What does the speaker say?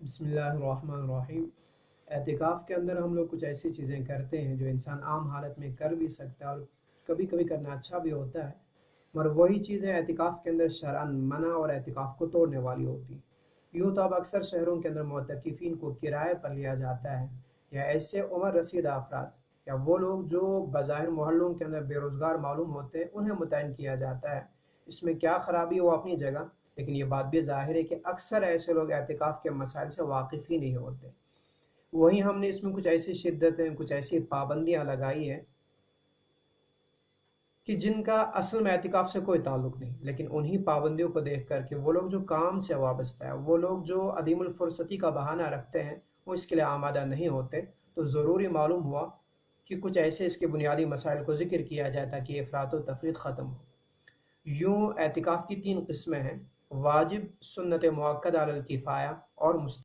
بسم اللہ الرحمن الرحیم۔ اعتکاف کے اندر ہم لوگ کچھ ایسی چیزیں کرتے ہیں جو انسان عام حالت میں کر بھی سکتا ہے اور کبھی کبھی کرنا اچھا بھی ہوتا ہے، مگر وہی چیزیں اعتکاف کے اندر شرعاً منع اور اعتکاف کو توڑنے والی ہوتی ہیں۔ یوں تو اب اکثر شہروں کے اندر معتکفین کو کرائے پر لیا جاتا ہے، یا ایسے عمر رسیدہ افراد یا وہ لوگ جو بظاہر محلوں کے اندر بے روزگار معلوم ہوتے ہیں انہیں متعین کیا جاتا ہے۔ اس میں کیا خرابی ہو اپنی جگہ، لیکن یہ بات بھی ظاہر ہے کہ اکثر ایسے لوگ اعتکاف کے مسائل سے واقف ہی نہیں ہوتے۔ وہیں ہم نے اس میں کچھ ایسی شدتیں، کچھ ایسی پابندیاں لگائی ہیں کہ جن کا اصل میں اعتکاف سے کوئی تعلق نہیں، لیکن انہی پابندیوں کو دیکھ کر کے وہ لوگ جو کام سے وابستہ ہے، وہ لوگ جو عدیم الفرصتی کا بہانہ رکھتے ہیں، وہ اس کے لیے آمادہ نہیں ہوتے، تو ضروری معلوم ہوا کہ کچھ ایسے اس کے بنیادی مسائل کو ذکر کیا جائے تاکہ یہ افراط و تفریط ختم ہو۔ یوں اعتکاف کی تین قسمیں ہیں: واجب، سنت موقدہ علی الکفایہ اور